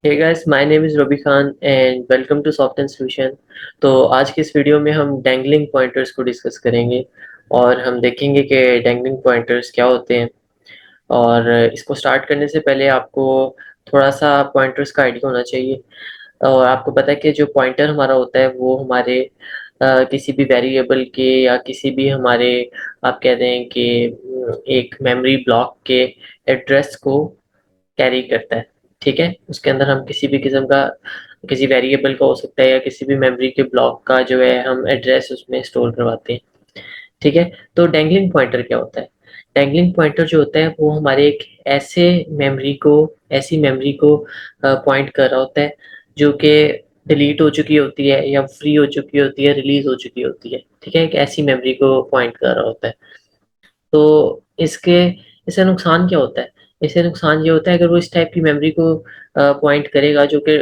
Hey guys, my name is Rabi Khan and welcome to soft and solution. तो आज की इस वीडियो में हम डैंगलिंग पॉइंटर्स को डिस्कस करेंगे और हम देखेंगे कि डैंगलिंग पॉइंटर्स क्या होते हैं। और इसको स्टार्ट करने से पहले आपको थोड़ा सा पॉइंटर्स का आइडिया होना चाहिए। और आपको पता है कि जो पॉइंटर हमारा होता है वो हमारे किसी भी वेरिएबल के या किसी भी हमारे आप कह दें कि एक मेमोरी ब्लॉक के एड्रेस को कैरी करता है। ठीक है, उसके अंदर हम किसी भी किस्म का किसी वेरिएबल का हो सकता है या किसी भी मेमोरी के ब्लॉक का जो है हम एड्रेस उसमें स्टोर करवाते हैं। ठीक है, तो डैंगलिंग पॉइंटर क्या होता है? डैंगलिंग पॉइंटर जो होता है वो हमारे एक ऐसे मेमोरी को ऐसी मेमोरी को पॉइंट कर रहा होता है जो कि डिलीट हो चुकी होती है या फ्री हो चुकी होती है, रिलीज हो चुकी होती है। ठीक है, एक ऐसी मेमोरी को पॉइंट कर रहा होता है। तो इससे नुकसान क्या होता है? इससे नुकसान ये होता है अगर वो इस टाइप की मेमोरी को पॉइंट करेगा जो कि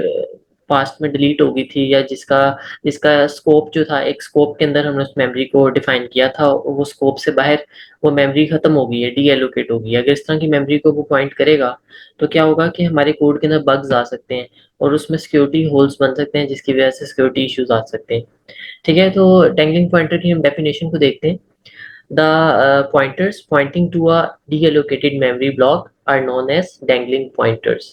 पास्ट में डिलीट हो गई थी या जिसका जिसका स्कोप जो था, एक स्कोप के अंदर हमने उस मेमोरी को डिफाइन किया था, वो स्कोप से बाहर वो मेमोरी खत्म हो गई है, डीएलोकेट हो गई है। अगर इस तरह की मेमोरी को वो पॉइंट करेगा तो क्या होगा कि हमारे कोड के अंदर बग्स आ सकते हैं और उसमें सिक्योरिटी होल्स बन सकते हैं जिसकी वजह से सिक्योरिटी इश्यूज आ सकते हैं। ठीक है, तो डैंगलिंग पॉइंटर की हम डेफिनेशन को देखते हैं। The pointers pointing to a deallocated memory block are known as dangling pointers.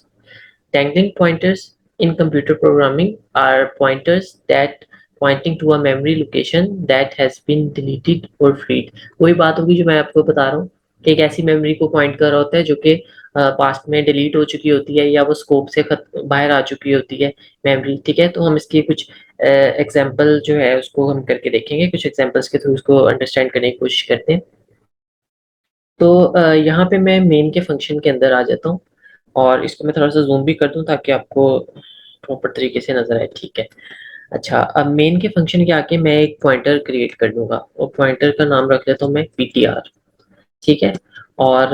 Dangling pointers in computer programming are pointers that pointing to a memory location that has been deleted or freed. वही बात होगी जो मैं आपको बता रहा हूँ कि एक ऐसी मेमोरी को पॉइंट कर रहा होता है जो कि पास्ट में डिलीट हो चुकी होती है या वो स्कोप से बाहर आ चुकी होती है मेमोरी। ठीक है, तो हम इसकी कुछ एग्जांपल जो है उसको हम करके देखेंगे, कुछ एग्जांपल्स के थ्रू उसको अंडरस्टैंड करने की कोशिश करते हैं। तो यहाँ पे मैं मेन के फंक्शन के अंदर आ जाता हूँ और इसको मैं थोड़ा-सा ज़ूम भी कर दूँ ताकि आपको प्रॉपर तरीके से नज़र आए। ठीक है। अच्छा, अब मेन के फंक्शन के आके मैं एक पॉइंटर क्रिएट कर दूँगा और पॉइंटर का नाम रख लेता हूँ मैं पीटीआर। ठीक है? और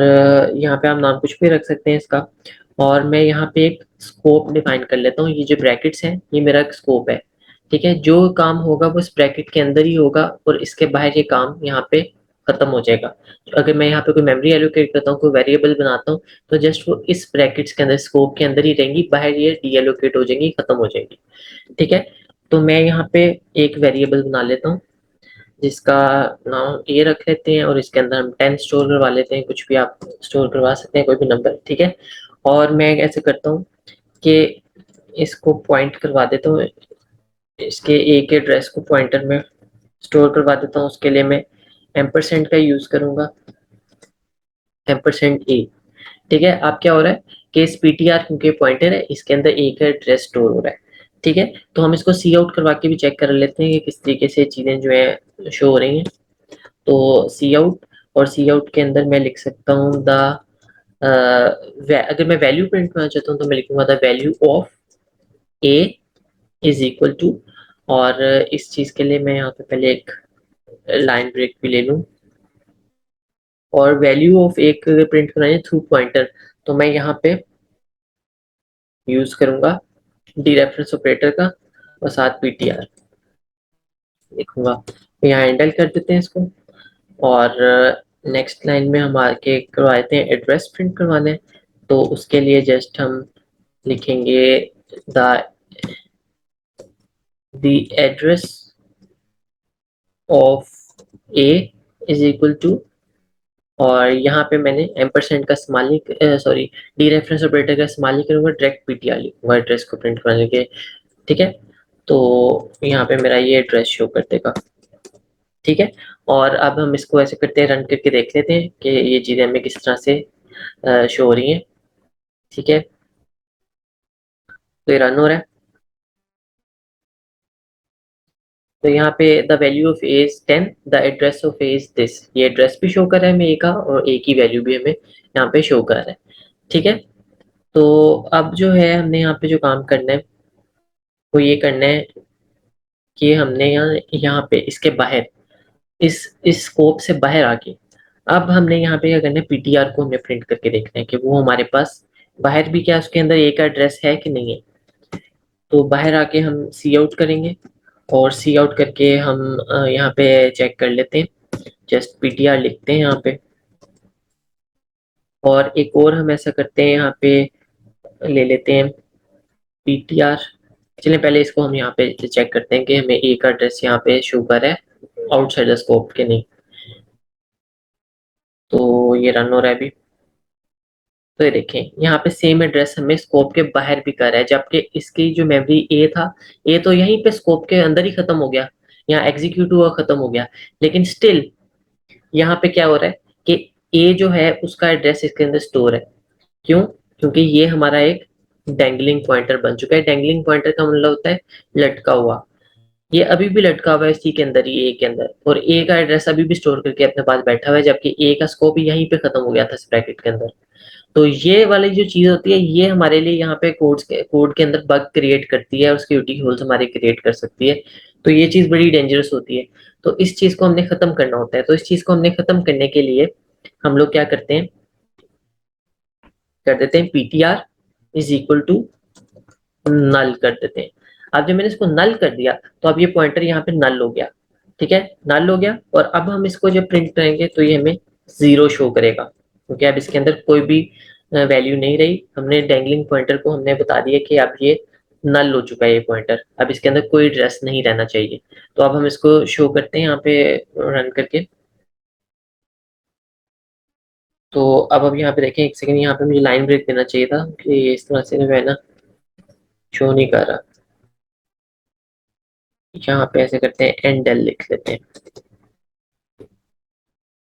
यहाँ पे आप नाम कुछ भी रख सकते हैं इसका। और मैं यहाँ पे एक स्कोप डिफाइन कर लेता हूँ। ये जो ब्रैकेट्स हैं, ये मेरा एक स्कोप है। ठीक है? जो काम होगा वो इस ब्रैकेट के अंदर ही होगा और इसके बाहर ये काम यहाँ पे खत्म हो जाएगा। तो अगर मैं यहाँ पे कोई मेमोरी एलोकेट करता हूँ, कोई वेरिएबल बनाता हूँ, तो जस्ट वो इस ब्रैकेट्स के अंदर, स्कोप के अंदर ही रहेंगी, बाहर ये डीएलोकेट हो जाएंगी, खत्म हो जाएंगी। ठीक है? तो मैं यहाँ पे एक वेरिएबल बना लेता हूँ जिसका नाम ये रख लेते हैं और इसके अंदर हम 10 स्टोर करवा लेते हैं। कुछ भी आप स्टोर करवा सकते हैं, कोई भी नंबर। ठीक है, और मैं ऐसे करता हूँ कि इसको पॉइंट करवा देता हूँ, इसके ए के एड्रेस को पॉइंटर में स्टोर करवा देता हूँ। उसके लिए मैं एम्परसेंड का यूज करूंगा, एम्परसेंड ए। ठीक है, अब क्या हो रहा है कि इस पीटीआर क्योंकि पॉइंटर है, इसके अंदर ए का एड्रेस स्टोर हो रहा है। ठीक है, तो हम इसको सी आउट करवा के भी चेक कर लेते हैं कि किस तरीके से चीजें जो है शो हो रही हैं। तो सी आउट, और सी आउट के अंदर मैं लिख सकता हूँ द अगर मैं वैल्यू प्रिंट करना चाहता हूँ तो मैं लिखूंगा the value of a is equal to. और इस चीज के लिए मैं यहाँ पे पहले एक लाइन ब्रेक भी ले लूँ। और वैल्यू ऑफ एक अगर प्रिंट करना है थ्रू पॉइंटर, तो मैं यहाँ पे यूज करूंगा डी रेफरेंस ऑपरेटर का और साथ पीटीआर लिखूंगा। तो यहाँ हैंडल कर देते हैं इसको। और नेक्स्ट लाइन में हम आके करवाते हैं एड्रेस प्रिंट करवाने। तो उसके लिए जस्ट हम लिखेंगे the the address of a is equal to. और यहाँ पे मैंने एम्परसेंड का इस्तेमाल नहीं, सॉरी, डी रेफरेंस ऑपरेटर का इस्तेमाल नहीं करूंगा, डायरेक्ट पीटीआर लिखूंगा एड्रेस को प्रिंट करने के। ठीक है, तो यहाँ पे मेरा ये एड्रेस शो कर देगा। ठीक है, और अब हम इसको ऐसे करते हैं, रन करके देख लेते हैं कि ये चीज़ें हमें किस तरह से शो हो रही हैं। ठीक है, तो ये रन हो रहा है। तो यहाँ पे the value of a is 10, the address of a is this. ये एड्रेस भी शो कर रहा है हमें ए का और ए की वैल्यू भी हमें यहाँ पे शो कर रहा है। ठीक है, तो अब जो है हमने यहाँ पे जो काम करना है वो ये करना है कि हमने यहाँ यहाँ पे इसके बाहर इस स्कोप से बाहर आके अब हमने यहाँ पे क्या करना है, पीटीआर को हमें प्रिंट करके देखना है कि वो हमारे पास बाहर भी क्या उसके अंदर ए का एड्रेस है कि नहीं है। तो बाहर आके हम सी आउट करेंगे और सी आउट करके हम यहाँ पे चेक कर लेते हैं, जस्ट पीटीआर लिखते हैं यहाँ पे। और एक और हम ऐसा करते हैं, यहाँ पे ले लेते हैं ptr। चलिए पहले इसको हम यहाँ पे चेक करते हैं कि हमें ए का एड्रेस यहाँ पे शो कर रहा है आउटसाइड द स्कोप के नहीं। तो ये रन हो रहा है अभी। तो ये देखें यहाँ पे सेम एड्रेस हमें स्कोप के बाहर भी कर रहा है, जबकि इसकी जो मेमोरी ए था, ए तो यहीं पे स्कोप के अंदर ही खत्म हो गया, यहाँ एग्जीक्यूट हुआ खत्म हो गया। लेकिन स्टिल यहाँ पे क्या हो रहा है कि ए जो है उसका एड्रेस इसके अंदर स्टोर है। क्यों? क्योंकि ये हमारा एक डैंगलिंग पॉइंटर बन चुका है। डैंगलिंग पॉइंटर का मतलब होता है लटका हुआ। ये अभी भी लटका हुआ है इसी के अंदर ही, ए के अंदर, और ए का एड्रेस अभी भी स्टोर करके अपने पास बैठा हुआ है, जबकि ए का स्कोप यहीं पे खत्म हो गया था इस ब्रैकेट के अंदर। तो ये वाली जो चीज होती है ये हमारे लिए यहाँ पे कोड के अंदर बग क्रिएट करती है और सिक्योरिटी होल्स हमारे क्रिएट कर सकती है। तो ये चीज बड़ी डेंजरस होती है। तो इस चीज को हमने खत्म करना होता है। तो इस चीज को हमने खत्म करने के लिए हम लोग क्या करते हैं, कर देते हैं PTR is equal to null कर देते हैं। अब जब मैंने इसको नल कर दिया तो अब ये पॉइंटर यहाँ पे नल हो गया। ठीक है, नल हो गया। और अब हम इसको जब प्रिंट करेंगे तो ये हमें जीरो शो करेगा, क्योंकि अब इसके अंदर कोई भी वैल्यू नहीं रही। हमने डैंगलिंग पॉइंटर को हमने बता दिया कि अब ये नल हो चुका है ये पॉइंटर, अब इसके अंदर कोई एड्रेस नहीं रहना चाहिए। तो अब हम इसको शो करते हैं यहाँ पे रन करके। तो अब यहाँ पे देखें, एक सेकंड, यहाँ पे मुझे लाइन ब्रेक देना चाहिए था कि इस तरह से जो है ना शो नहीं कर रहा। यहाँ पे ऐसे करते हैं एंडल लिख लेते हैं।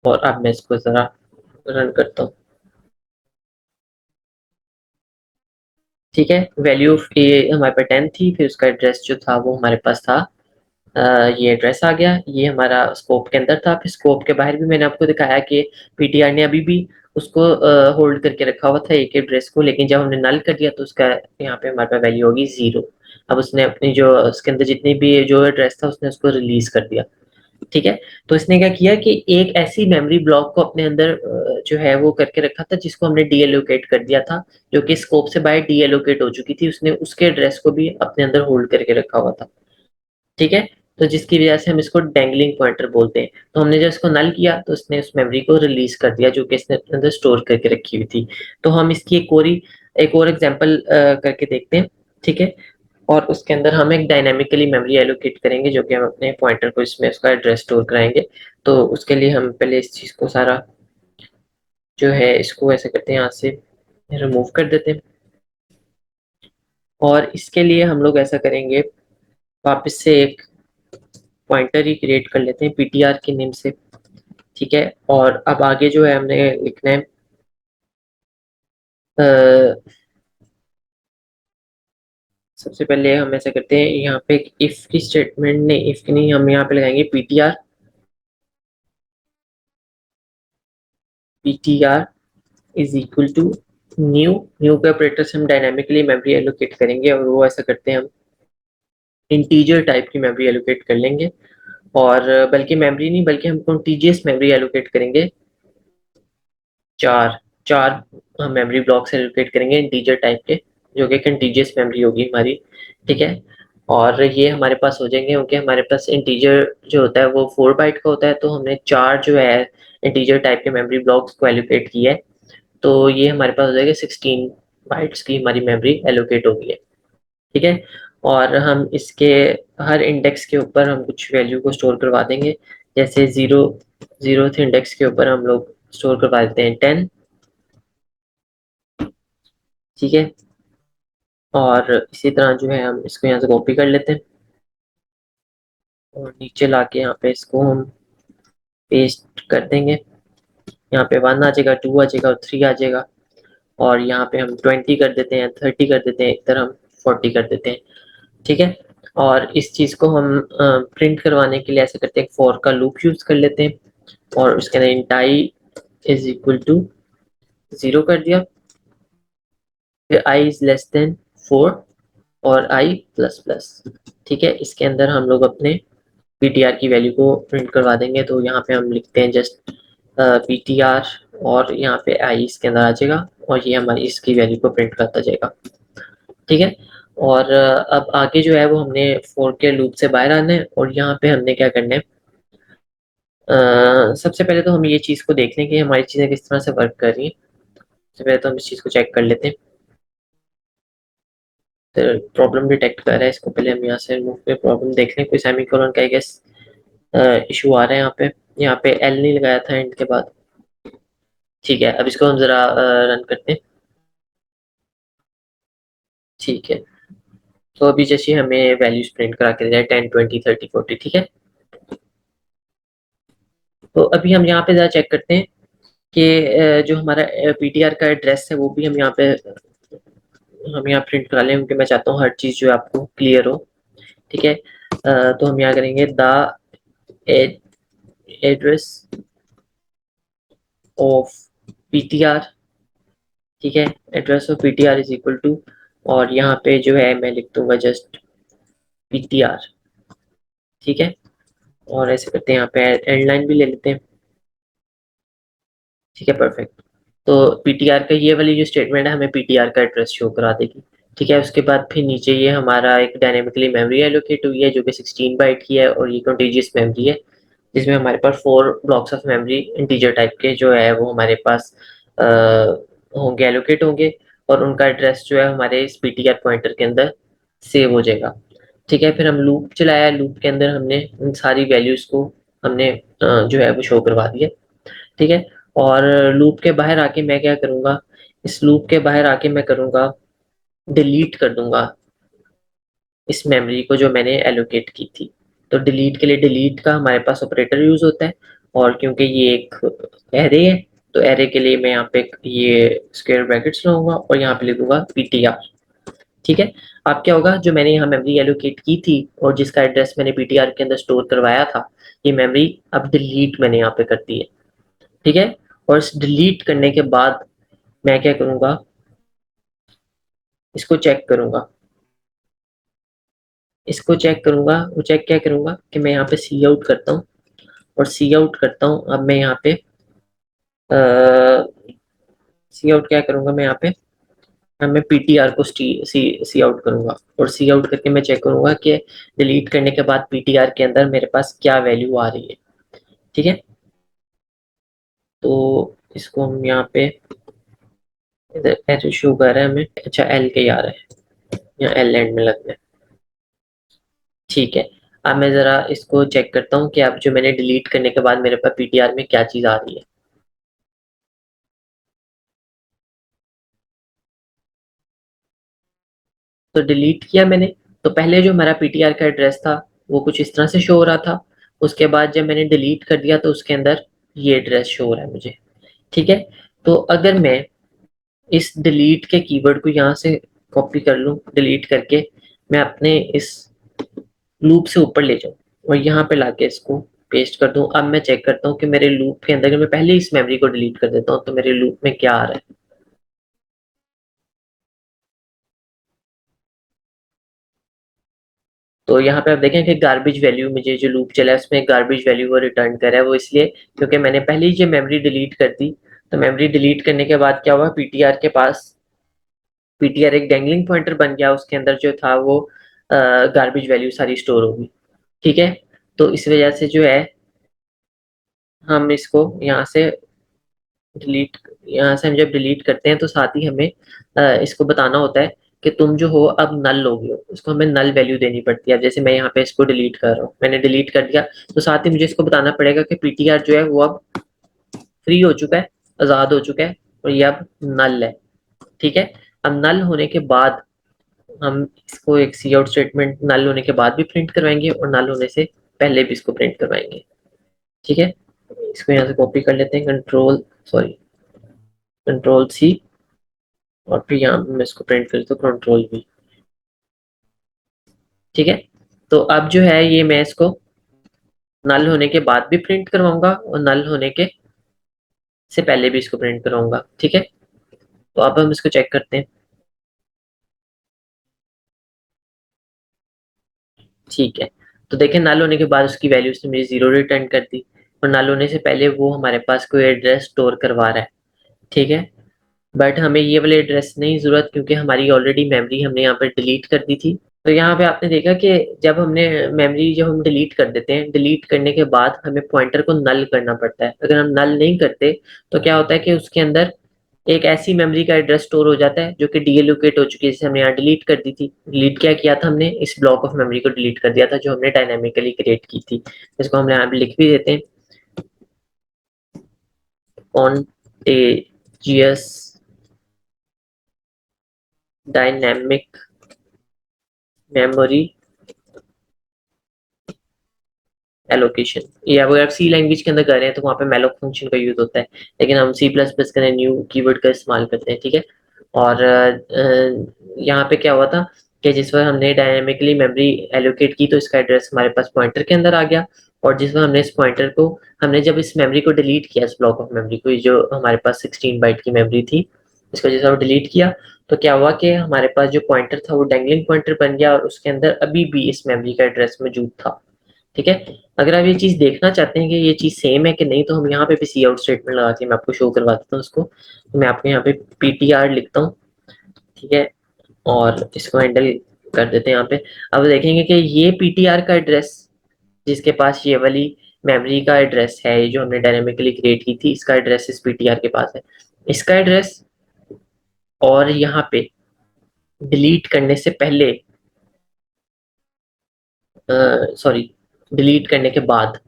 और अब मैं इसको जरा रन करता हूँ। ठीक है, वैल्यू ऑफ ए हमारे पास 10 थी, फिर उसका एड्रेस जो था वो हमारे पास था, ये एड्रेस आ गया, ये हमारा स्कोप के अंदर था। फिर स्कोप के बाहर भी मैंने आपको दिखाया कि पीटीआर ने अभी भी उसको होल्ड करके रखा हुआ था एक एड्रेस को, लेकिन जब हमने नल कर दिया तो उसका यहाँ पे हमारे पास वैल्यू होगी जीरो। अब उसने अपनी जो उसके अंदर जितनी भी जो एड्रेस था उसने उसको रिलीज कर दिया। ठीक है, तो इसने क्या किया कि एक ऐसी मेमोरी ब्लॉक को अपने अंदर जो है वो करके रखा था जिसको हमने डीएलोकेट कर दिया था, जो कि स्कोप से बाहर डीएलोकेट हो चुकी थी। उसने उसके एड्रेस को भी अपने अंदर होल्ड करके रखा हुआ था। ठीक है, तो जिसकी वजह से हम इसको डैंगलिंग पॉइंटर बोलते हैं। तो हमने जब इसको नल किया तो इसने उस मेमोरी को रिलीज कर दिया जो कि इसने अपने अंदर स्टोर करके रखी हुई थी। तो हम इसकी एक और एग्जांपल करके देखते हैं। ठीक है, और उसके अंदर हम एक डायनामिकली मेमोरी एलोकेट करेंगे, जो कि हम अपने पॉइंटर को इसमें उसका एड्रेस स्टोर कराएंगे। तो उसके लिए हम पहले इस चीज को सारा जो है इसको ऐसे करते हैं, यहाँ से रिमूव कर देते हैं। और इसके लिए हम लोग ऐसा करेंगे, वापस से एक पॉइंटर ही क्रिएट कर लेते हैं पीटीआर के नेम से। ठीक है, और अब आगे जो है हमने लिखना है सबसे पहले हम ऐसा करते हैं, यहाँ पे एक इफ की स्टेटमेंट, नहीं इफ की नहीं, हम यहाँ पे लगाएंगे PTR. PTR is equal to new. New के ऑपरेटर से हम डायनामिकली मेमोरी एलोकेट करेंगे, और वो ऐसा करते हैं हम इंटीजर टाइप की मेमोरी एलोकेट कर लेंगे। और बल्कि मेमोरी नहीं, बल्कि हम कॉन्टिजियस मेमोरी एलोकेट करेंगे। चार चार हम मेमोरी ब्लॉक से एलोकेट करेंगे इंटीजर टाइप के, जो कि कंटीजियस मेमोरी होगी हमारी। ठीक है, और ये हमारे पास हो जाएंगे क्योंकि हमारे पास इंटीजर जो होता है वो 4 बाइट का होता है। तो हमने चार जो है इंटीजर टाइप के मेमोरी ब्लॉक्स को एलोकेट किया है। तो ये हमारे पास हो जाएगा 16 बाइट्स की हमारी मेमोरी एलोकेट हो गई है। ठीक है, और हम इसके हर इंडेक्स के ऊपर हम कुछ वैल्यू को स्टोर करवा देंगे। जैसे जीरोथ इंडेक्स के ऊपर हम लोग स्टोर करवा देते हैं 10। ठीक है, और इसी तरह जो है हम इसको यहाँ से कॉपी कर लेते हैं और नीचे लाके यहाँ पे इसको हम पेस्ट कर देंगे। यहाँ पे 1 आ जाएगा, 2 आ जाएगा और 3 आ जाएगा। और यहाँ पे हम 20 कर देते हैं, 30 कर देते हैं, इधर हम 40 कर देते हैं। ठीक है, और इस चीज को हम प्रिंट करवाने के लिए ऐसे करते हैं, फॉर का लूप यूज कर लेते हैं और उसके अंदर int i is equal to 0 कर दिया, फिर आई इज लेस देन 4 और आई प्लस प्लस। ठीक है, इसके अंदर हम लोग अपने पीटीआर की वैल्यू को प्रिंट करवा देंगे। तो यहाँ पे हम लिखते हैं जस्ट पीटीआर, और यहाँ पे आई इसके अंदर आ जाएगा और ये हमारी इसकी वैल्यू को प्रिंट करता जाएगा। ठीक है, और अब आगे जो है वो हमने फोर के लूप से बाहर आना है, और यहाँ पे हमने क्या करना है, सबसे पहले तो हम ये चीज़ को देख लें कि हमारी चीज़ें किस तरह से वर्क कर रही हैं। सबसे पहले तो हम इस चीज़ को चेक कर लेते हैं। तो प्रॉब्लम डिटेक्ट कर रहा है इसको, पहले हम यहाँ से रिमूव पे प्रॉब्लम देख लें, कोई सेमीकोलन का आई गेस इशू आ रहा है यहाँ पे। यहाँ पे एल नहीं लगाया था एंड के बाद। ठीक है, अब इसको हम जरा रन करते हैं। ठीक है, तो अभी जैसे हमें वैल्यूज प्रिंट करा के दे रहा है 10 20 30 40। ठीक है, तो अभी हम यहाँ पे जरा चेक करते हैं कि जो हमारा पीटीआर का एड्रेस है वो भी हम यहाँ प्रिंट करा लें, क्योंकि मैं चाहता हूँ हर चीज़ जो है आपको क्लियर हो। ठीक है, तो हम यहाँ करेंगे द एड्रेस ऑफ पीटीआर। ठीक है, address of PTR is equal to, और यहाँ पे जो है मैं लिख दूंगा जस्ट पीटीआर। ठीक है, और ऐसे करते हैं, यहाँ पे एंड लाइन भी ले लेते हैं। ठीक है, परफेक्ट। तो पीटीआर का ये वाली जो स्टेटमेंट है हमें पीटीआर का एड्रेस शो करा देगी। ठीक है, उसके बाद फिर नीचे ये हमारा एक डायनेमिकली मेमोरी एलोकेट हुई है जो कि 16 बाइट की है, और ये कंटीजियस मेमोरी है जिसमें हमारे पास 4 blocks of memory integer type के जो है वो हमारे पास होंगे, एलोकेट होंगे, और उनका एड्रेस जो है हमारे इस पीटीआर पॉइंटर के अंदर सेव हो जाएगा। ठीक है, फिर हम लूप चलाया, लूप के अंदर हमने उन सारी वैल्यूज को हमने जो है वो शो करवा दिया। ठीक है, और लूप के बाहर आके मैं क्या करूंगा, इस लूप के बाहर आके मैं करूंगा डिलीट कर दूंगा इस मेमोरी को जो मैंने एलोकेट की थी। तो डिलीट के लिए डिलीट का हमारे पास ऑपरेटर यूज होता है, और क्योंकि ये एक एरे है तो एरे के लिए मैं यहाँ पे ये स्क्वायर ब्रैकेट्स लगाऊंगा और यहाँ पे लिखूंगा पीटीआर। ठीक है, अब क्या होगा, जो मैंने यहाँ मेमोरी एलोकेट की थी और जिसका एड्रेस मैंने पीटीआर के अंदर स्टोर करवाया था, ये मेमोरी अब डिलीट मैंने यहाँ पे कर दी है। ठीक है, और इस डिलीट करने के बाद मैं क्या करूंगा, इसको चेक करूंगा। इसको चेक करूंगा, वो चेक क्या करूंगा कि मैं यहाँ पे सी आउट करता हूँ, और सी आउट करता हूँ। अब मैं यहाँ पे सी आउट क्या करूंगा, मैं यहाँ पे मैं पीटीआर को सी आउट करूंगा, और सी आउट करके मैं चेक करूंगा कि डिलीट करने के बाद पीटीआर के अंदर मेरे पास क्या वैल्यू आ रही है। ठीक है, तो इसको हम यहाँ पे इधर ऐसे शो कर रहे हैं हमें, अच्छा एल के आ रहा है, यहाँ एल एंड में लगना है। ठीक है, अब मैं जरा इसको चेक करता हूँ कि अब जो मैंने डिलीट करने के बाद मेरे पास पीटीआर में क्या चीज आ रही है। तो डिलीट किया मैंने, तो पहले जो हमारा पीटीआर का एड्रेस था वो कुछ इस तरह से शो हो रहा था। उसके बाद जब मैंने डिलीट कर दिया तो उसके अंदर ये एड्रेस शो हो रहा है मुझे। ठीक है, तो अगर मैं इस डिलीट के कीवर्ड को यहाँ से कॉपी कर लूँ, डिलीट करके मैं अपने इस लूप से ऊपर ले जाऊँ और यहाँ पे लाके इसको पेस्ट कर दूं, अब मैं चेक करता हूँ कि मेरे लूप के अंदर, अगर मैं पहले इस मेमोरी को डिलीट कर देता हूँ तो मेरे लूप में क्या आ रहा है। तो यहाँ पे आप देखें कि गार्बेज वैल्यू, मुझे जो लूप चला है उसमें गार्बेज वैल्यू वो रिटर्न कर रहा है। वो इसलिए क्योंकि मैंने पहले ही जो मेमोरी डिलीट कर दी। तो मेमोरी डिलीट करने के बाद क्या हुआ, पीटीआर के पास, पीटीआर एक डैंगलिंग पॉइंटर बन गया, उसके अंदर जो था वो गार्बेज वैल्यू सारी स्टोर होगी। ठीक है, तो इस वजह से जो है हम इसको यहाँ से डिलीट, यहाँ से हम जब डिलीट करते हैं तो साथ ही हमें इसको बताना होता है कि तुम जो हो अब नल लोगे हो, इसको हमें नल वैल्यू देनी पड़ती है। अब जैसे मैं यहाँ पे इसको डिलीट कर रहा हूँ, मैंने डिलीट कर दिया, तो साथ ही मुझे इसको बताना पड़ेगा कि पीटीआर जो है वो अब फ्री हो चुका है, आजाद हो चुका है, और ये अब नल है। ठीक है, अब नल होने के बाद हम इसको एक सी आउट स्टेटमेंट नल होने के बाद भी प्रिंट करवाएंगे और नल होने से पहले भी इसको प्रिंट करवाएंगे। ठीक है, इसको यहाँ से कॉपी कर लेते हैं, कंट्रोल सॉरी कंट्रोल सी, और फिर यहाँ मैं इसको प्रिंट कर तो कंट्रोल भी। ठीक है, तो अब जो है ये मैं इसको नल होने के बाद भी प्रिंट करवाऊंगा और नल होने के से पहले भी इसको प्रिंट करवाऊंगा। ठीक है, तो अब हम इसको चेक करते हैं। ठीक है, तो देखें नल होने के बाद उसकी वैल्यू उसने मुझे 0 रिटर्न कर दी, और नल होने से पहले वो हमारे पास कोई एड्रेस स्टोर करवा रहा है। ठीक है, बट हमें ये वाले एड्रेस नहीं जरूरत, क्योंकि हमारी ऑलरेडी मेमोरी हमने यहाँ पर डिलीट कर दी थी। तो यहाँ पे आपने देखा कि जब हमने मेमोरी, जब हम डिलीट कर देते हैं, डिलीट करने के बाद हमें पॉइंटर को नल करना पड़ता है। अगर हम नल नहीं करते तो क्या होता है कि उसके अंदर एक ऐसी मेमोरी का एड्रेस स्टोर हो जाता है जो कि डीएलोकेट हो चुकी है, जैसे हमने यहाँ डिलीट कर दी थी। डिलीट क्या किया था हमने, इस ब्लॉक ऑफ मेमोरी को डिलीट कर दिया था जो हमने डायनामिकली क्रिएट की थी। इसको हम यहाँ पे लिख भी देते हैं, कॉन्टेजियस डायनेमिक मेमोरी एलोकेशन। ये अगर आप सी लैंग्वेज के अंदर कर रहे हैं तो वहाँ पे मैलोक फंक्शन का यूज होता है, लेकिन हम सी प्लस प्लस के अंदर न्यू कीवर्ड का इस्तेमाल करते हैं, ठीक है। और यहाँ पे क्या हुआ था कि जिस वक्त हमने डायनेमिकली मेमोरी एलोकेट की तो इसका एड्रेस हमारे पास पॉइंटर के अंदर आ गया, और जिस वक्त हमने इस पॉइंटर को, हमने जब इस मेमोरी को डिलीट किया, इस ब्लॉक ऑफ मेमोरी को, जो हमारे पास 16 बाइट की मेमोरी थी, इसको जैसा डिलीट किया तो क्या हुआ कि हमारे पास जो पॉइंटर था वो डैंगलिंग पॉइंटर बन गया, और उसके अंदर अभी भी इस मेमोरी का एड्रेस मौजूद था, ठीक है। अगर आप ये चीज देखना चाहते हैं कि ये चीज सेम है कि नहीं, तो हम यहाँ पे भी सी आउट स्टेटमेंट लगा के मैं आपको शो करवा देता हूँ उसको। तो मैं आपको यहाँ पे पीटीआर लिखता हूँ, ठीक है, और इसको हैंडल कर देते हैं यहाँ पे। अब देखेंगे कि ये पीटीआर का एड्रेस, जिसके पास ये वाली मेमोरी का एड्रेस है, ये जो हमने डायनेमिकली क्रिएट की थी, इसका एड्रेस इस पीटीआर के पास है। इसका एड्रेस, और यहाँ पे डिलीट करने से पहले, सॉरी, डिलीट करने के बाद,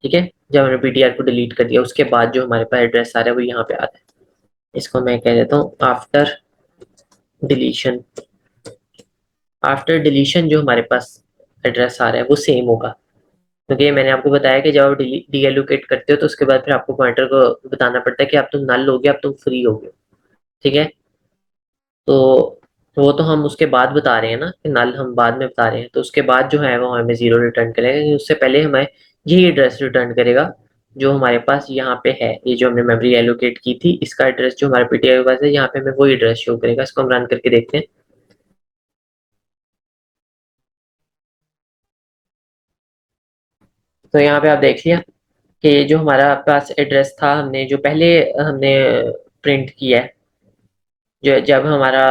ठीक है, जब हमने पीटीआर को डिलीट कर दिया उसके बाद जो हमारे पास एड्रेस आ रहा है वो यहाँ पे आता है। इसको मैं कह देता हूँ आफ्टर डिलीशन। आफ्टर डिलीशन जो हमारे पास एड्रेस आ रहा है वो सेम होगा, क्योंकि ये मैंने आपको बताया कि जब आप डी एलोकेट करते हो तो उसके बाद फिर आपको पॉइंटर को बताना पड़ता है कि अब तुम नल हो गए, अब तुम फ्री हो गए, ठीक है। तो वो तो हम उसके बाद बता रहे हैं ना कि नल हम बाद में बता रहे हैं, तो उसके बाद जो है वो हमें जीरो रिटर्न करेगा, क्योंकि उससे पहले हमें यही एड्रेस रिटर्न करेगा जो हमारे पास यहाँ पे है। ये जो हमने मेमोरी एलोकेट की थी इसका एड्रेस जो हमारे पीटीआई के पास है, यहाँ पे हमें वही एड्रेस शो करेगा। इसको हम रन करके देखते हैं। तो यहाँ पे आप देख लिया कि ये जो हमारा पास एड्रेस था, हमने जो पहले हमने प्रिंट किया है, जो जब हमारा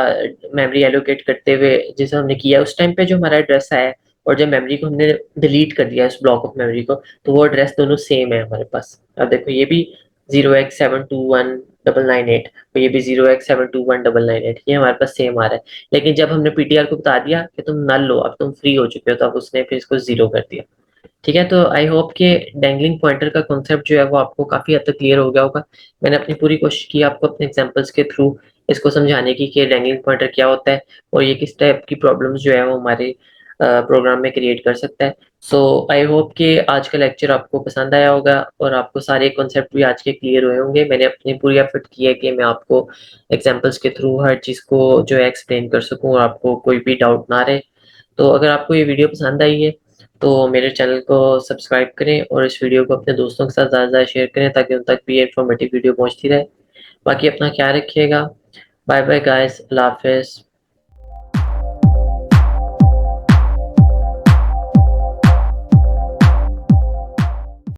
मेमोरी एलोकेट करते हुए जैसे हमने किया उस टाइम पे जो हमारा एड्रेस आया है, और जब मेमोरी को हमने डिलीट कर दिया इस ब्लॉक ऑफ मेमोरी को, तो वो एड्रेस दोनों सेम है हमारे पास। अब देखो ये भी 0x721998, तो ये भी 0x721998, ये हमारे पास सेम आ रहा है। लेकिन जब हमने पीटीआर को बता दिया कि तुम नल लो, अब तुम फ्री हो चुके हो, तो अब उसने फिर इसको जीरो कर दिया, ठीक है। तो आई होप कि डैंगलिंग पॉइंटर का कॉन्सेप्ट जो है वो आपको काफी हद तक क्लियर हो गया होगा। मैंने अपनी पूरी कोशिश की आपको अपने एग्जांपल्स के थ्रू इसको समझाने की कि डैंगलिंग पॉइंटर क्या होता है और ये किस टाइप की प्रॉब्लम्स जो है वो हमारे प्रोग्राम में क्रिएट कर सकता है। सो आई होप कि आज का लेक्चर आपको पसंद आया होगा और आपको सारे कॉन्सेप्ट भी आज के क्लियर हुए होंगे। मैंने अपनी पूरी एफर्ट की है कि मैं आपको एग्जांपल्स के थ्रू हर चीज़ को जो है एक्सप्लेन कर सकूं और आपको कोई भी डाउट ना रहे। तो अगर आपको ये वीडियो पसंद आई है तो मेरे चैनल को सब्सक्राइब करें और इस वीडियो को अपने दोस्तों के साथ ज़्यादा ज़्यादा शेयर करें ताकि उन तक भी इन्फॉर्मेटिव वीडियो पहुंचती रहे। बाकी अपना ख्याल रखिएगा। बाय बाय गाइस, अल्लाह हाफिज़।